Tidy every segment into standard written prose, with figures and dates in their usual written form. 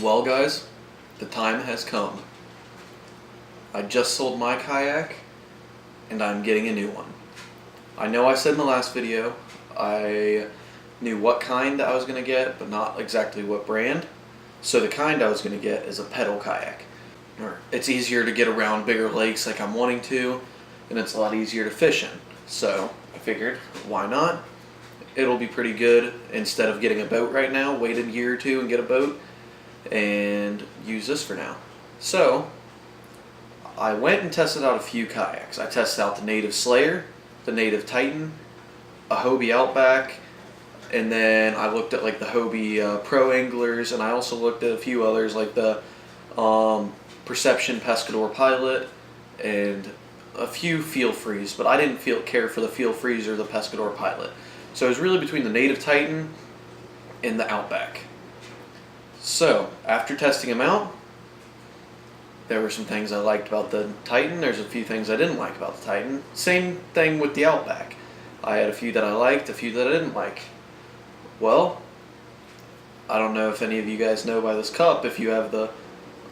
Well guys, the time has come. I just sold my kayak and I'm getting a new one. I know I said in the last video I knew what kind I was going to get, but not exactly what brand. So the kind I was going to get is a pedal kayak. It's easier to get around bigger lakes like I'm wanting to, and it's a lot easier to fish in. So I figured, why not? It'll be pretty good instead of getting a boat right now, wait a year or two and get a boat, and use this for now. So I went and tested out a few kayaks. I tested out the Native Slayer, the Native Titan, a Hobie Outback, and then I looked at like the Hobie Pro Anglers, and I also looked at a few others like the Perception Pescador Pilot and a few Feel Frees, but I didn't care for the Feel Frees or the Pescador Pilot. So it was really between the Native Titan and the Outback. So after testing them out, there were some things I liked about the Titan. There's a few things I didn't like about the Titan. Same thing with the Outback. I had a few that I liked, a few that I didn't like. Well, I don't know if any of you guys know by this cup if you have the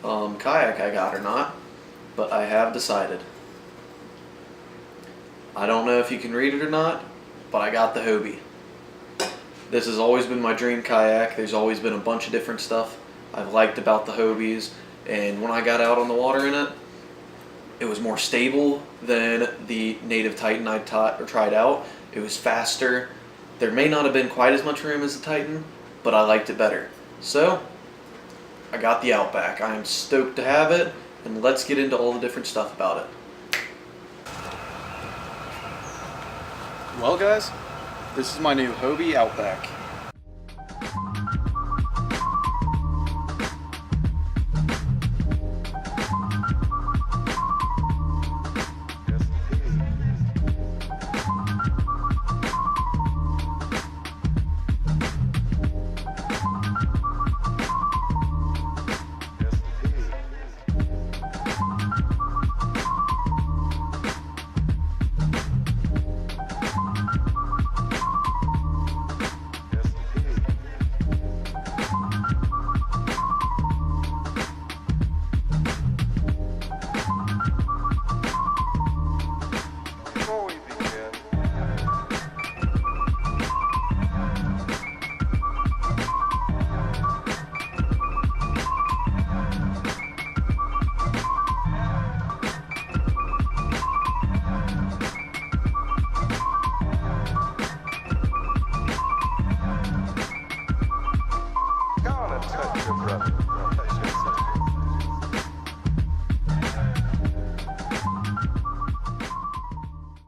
kayak I got or not, but I have decided. I don't know if you can read it or not, but I got the Hobie. This has always been my dream kayak. There's always been a bunch of different stuff I've liked about the Hobies, and when I got out on the water in it, it was more stable than the Native Titan I tried out. It was faster. There may not have been quite as much room as the Titan, but I liked it better. So I got the Outback. I am stoked to have it, and let's get into all the different stuff about it. Well guys, this is my new Hobie Outback.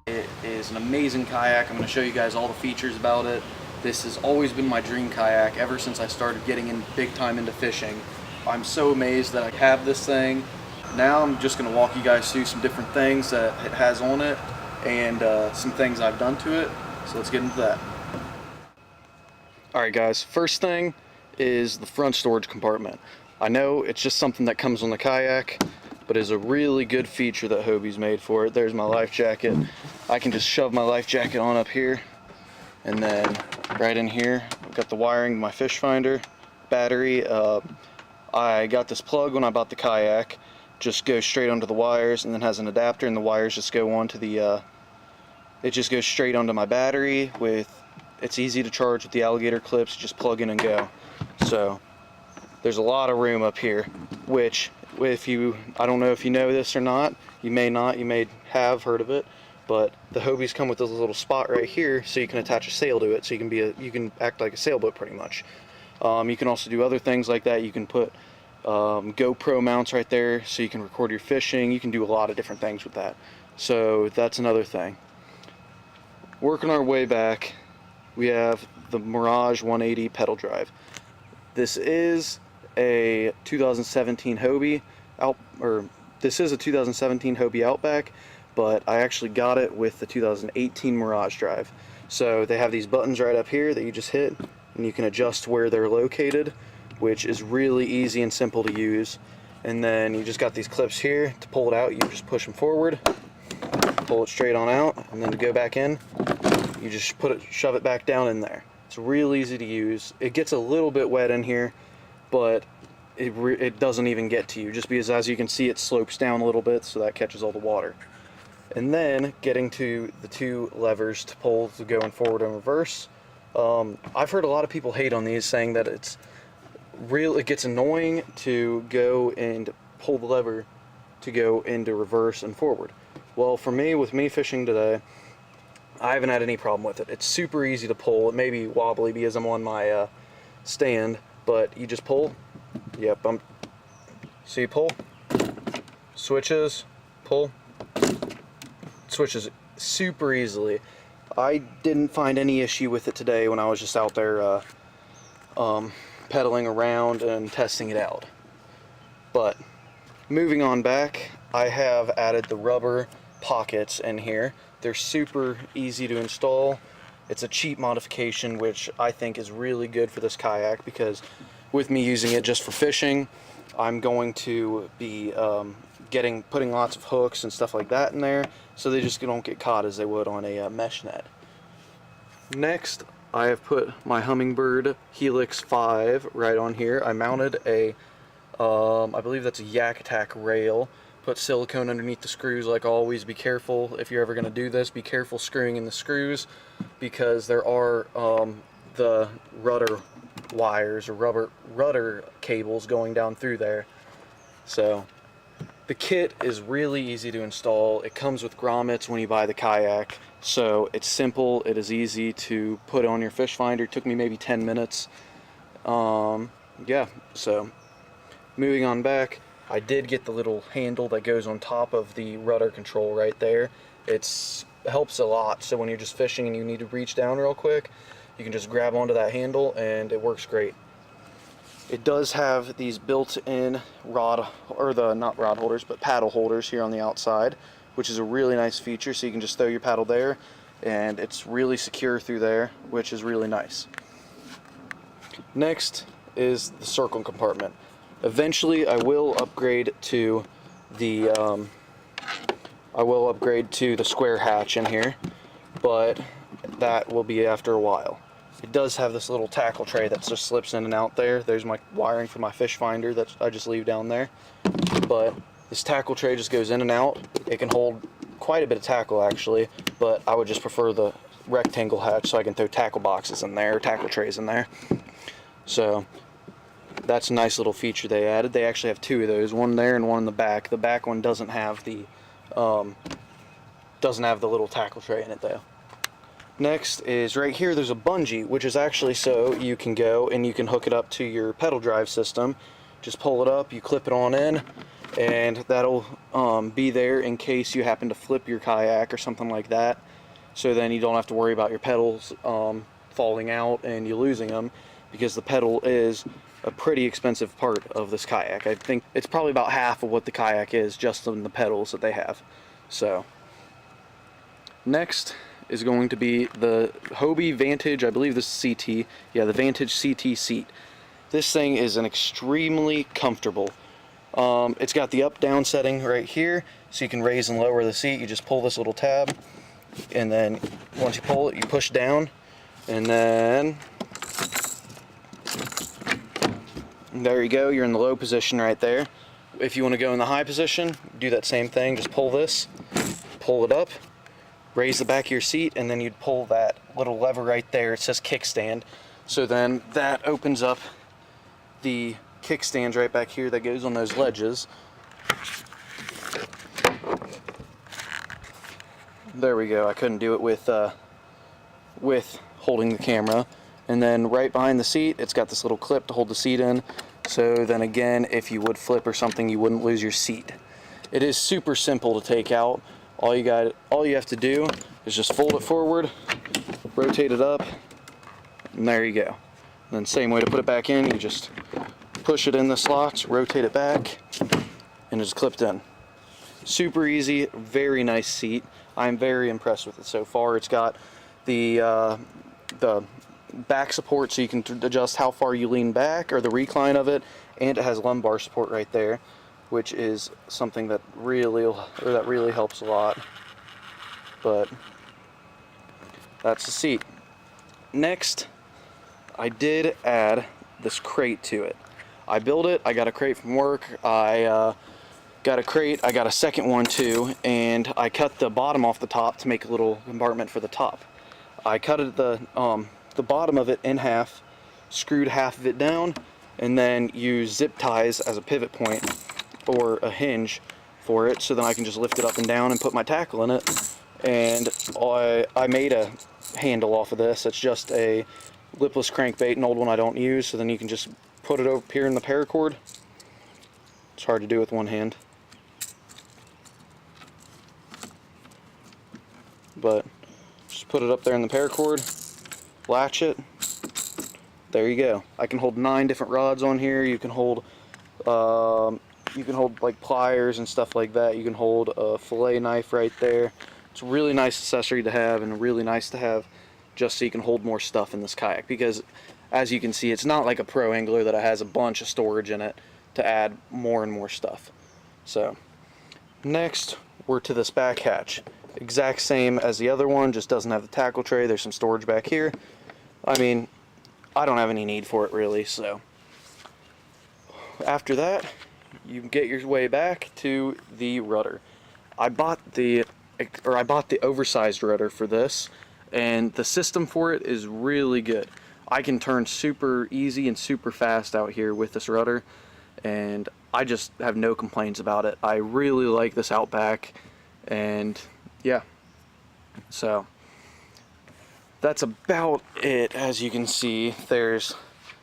It is an amazing kayak. I'm going to show you guys all the features about it. This has always been my dream kayak ever since I started getting in big time into fishing. I'm so amazed that I have this thing. Now I'm just going to walk you guys through some different things that it has on it and some things I've done to it. So let's get into that. Alright guys, first thing is the front storage compartment. I know it's just something that comes on the kayak, but is a really good feature that Hobie's made for it. There's my life jacket. I can just shove my life jacket on up here, and then right in here I've got the wiring, my fish finder, battery. I got this plug when I bought the kayak, just goes straight onto the wires, and then has an adapter, and the wires just go onto the it just goes straight onto my battery. It's easy to charge with the alligator clips, just plug in and go. So there's a lot of room up here, which I don't know if you know this or not, you may not, you may have heard of it, but the Hobies come with this little spot right here so you can attach a sail to it, so you can act like a sailboat pretty much. You can also do other things like that. You can put GoPro mounts right there so you can record your fishing. You can do a lot of different things with that. So that's another thing. Working our way back, we have the Mirage 180 pedal drive. This is a 2017 Hobie this is a 2017 Hobie Outback, but I actually got it with the 2018 Mirage drive. So they have these buttons right up here that you just hit, and you can adjust where they're located, which is really easy and simple to use. And then you just got these clips here. To pull it out, you just push them forward, pull it straight on out, and then to go back in, you just shove it back down in there. It's real easy to use. It gets a little bit wet in here, but it doesn't even get to you, just because as you can see it slopes down a little bit, so that catches all the water. And then getting to the two levers to pull to go in forward and reverse. I've heard a lot of people hate on these, saying that it gets annoying to go and pull the lever to go into reverse and forward. Well, for me, with me fishing today, I haven't had any problem with it. It's super easy to pull. It may be wobbly because I'm on my stand, but you just pull. Yep, so you pull, switches, pull, switches super easily. I didn't find any issue with it today when I was just out there pedaling around and testing it out. But moving on back, I have added the rubber pockets in here. They're super easy to install. It's a cheap modification, which I think is really good for this kayak, because with me using it just for fishing, I'm going to be putting lots of hooks and stuff like that in there, so they just don't get caught as they would on a mesh net. Next, I have put my Humminbird Helix 5 right on here. I mounted a, I believe that's a Yak Attack rail. Put silicone underneath the screws like always. Be careful if you're ever going to do this. Be careful screwing in the screws, because there are the rudder wires or rudder cables going down through there. So the kit is really easy to install. It comes with grommets when you buy the kayak, so it's simple. It is easy to put on your fish finder. It took me maybe 10 minutes. Yeah, so moving on back, I did get the little handle that goes on top of the rudder control right there. It helps a lot, so when you're just fishing and you need to reach down real quick, you can just grab onto that handle and it works great. It does have these built-in not rod holders, but paddle holders here on the outside, which is a really nice feature, so you can just throw your paddle there and it's really secure through there, which is really nice. Next is the circle compartment. Eventually I will upgrade to the square hatch in here, but that will be after a while. It does have this little tackle tray that just slips in and out there. There's my wiring for my fish finder that I just leave down there. But this tackle tray just goes in and out. It can hold quite a bit of tackle actually, but I would just prefer the rectangle hatch so I can throw tackle boxes in there, tackle trays in there. So that's a nice little feature they added. They actually have two of those, one there and one in the back. The back one doesn't have the little tackle tray in it though. Next is right here, there's a bungee, which is actually so you can go and you can hook it up to your pedal drive system. Just pull it up, you clip it on in, and that'll be there in case you happen to flip your kayak or something like that. So then you don't have to worry about your pedals falling out and you losing them, because the pedal is a pretty expensive part of this kayak. I think it's probably about half of what the kayak is just in the pedals that they have. So next is going to be the Hobie Vantage, I believe this is CT, yeah, the Vantage CT seat. This thing is an extremely comfortable. It's got the up-down setting right here, so you can raise and lower the seat. You just pull this little tab, and then once you pull it, you push down, and then there you go, you're in the low position right there. If you want to go in the high position, do that same thing, just pull this, pull it up, raise the back of your seat, and then you'd pull that little lever right there. It says kickstand. So then that opens up the kickstands right back here that goes on those ledges. There we go. I couldn't do it with holding the camera. And then right behind the seat, it's got this little clip to hold the seat in. So then again, if you would flip or something, you wouldn't lose your seat. It is super simple to take out. All you have to do is just fold it forward, rotate it up, and there you go. And then same way to put it back in, you just push it in the slots, rotate it back, and it's clipped in. Super easy, very nice seat. I'm very impressed with it so far. It's got the back support, so you can adjust how far you lean back or the recline of it, and it has lumbar support right there, which is something that really helps a lot. But that's the seat. Next, I did add this crate to it. I built it. I got a crate from work. I got a crate. I got a second one too, and I cut the bottom off the top to make a little compartment for the top. I cut it the bottom of it in half, screwed half of it down, and then used zip ties as a pivot point or a hinge for it, so then I can just lift it up and down and put my tackle in it. And I made a handle off of this. It's just a lipless crankbait, an old one I don't use, so then you can just put it over here in the paracord. It's hard to do with one hand, but just put it up there in the paracord, latch it, there you go. I can hold 9 different rods on here. You can hold like pliers and stuff like that. You can hold a fillet knife right there. It's a really nice accessory to have, and really nice to have just so you can hold more stuff in this kayak, because as you can see, it's not like a pro angler that has a bunch of storage in it to add more and more stuff. So next we're to this back hatch. Exact same as the other one, just doesn't have the tackle tray. There's some storage back here. I mean, I don't have any need for it really. So after that, you can get your way back to the rudder. I bought the oversized rudder for this, and the system for it is really good. I can turn super easy and super fast out here with this rudder, and I just have no complaints about it. I really like this Outback, and yeah, so that's about it. As you can see, there's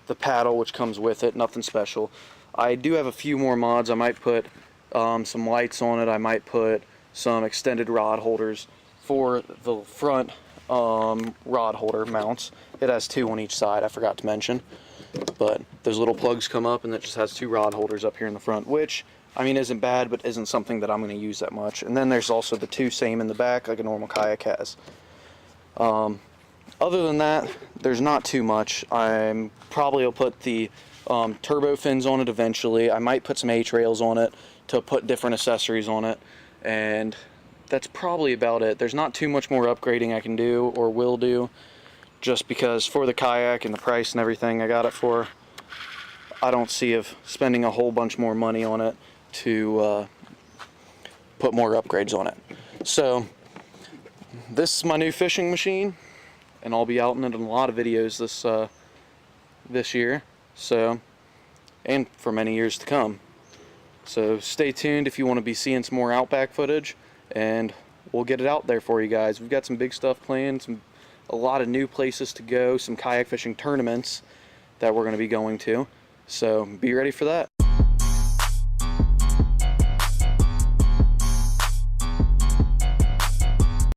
the paddle which comes with it, nothing special. I do have a few more mods. I might put some lights on it. I might put some extended rod holders for the front rod holder mounts. It has 2 on each side, I forgot to mention, but those little plugs come up and it just has 2 rod holders up here in the front, which I mean isn't bad, but isn't something that I'm going to use that much. And then there's also the 2 same in the back like a normal kayak has. Other than that, there's not too much. I'm probably will put the turbo fins on it eventually. I might put some H-rails on it to put different accessories on it, and that's probably about it. There's not too much more upgrading I can do or will do, just because for the kayak and the price and everything I got it for, I don't see of spending a whole bunch more money on it to put more upgrades on it. So this is my new fishing machine, and I'll be out in it in a lot of videos this year, so, and for many years to come. So stay tuned if you want to be seeing some more Outback footage, and we'll get it out there for you guys. We've got some big stuff planned, a lot of new places to go, some kayak fishing tournaments that we're going to be going to, so be ready for that.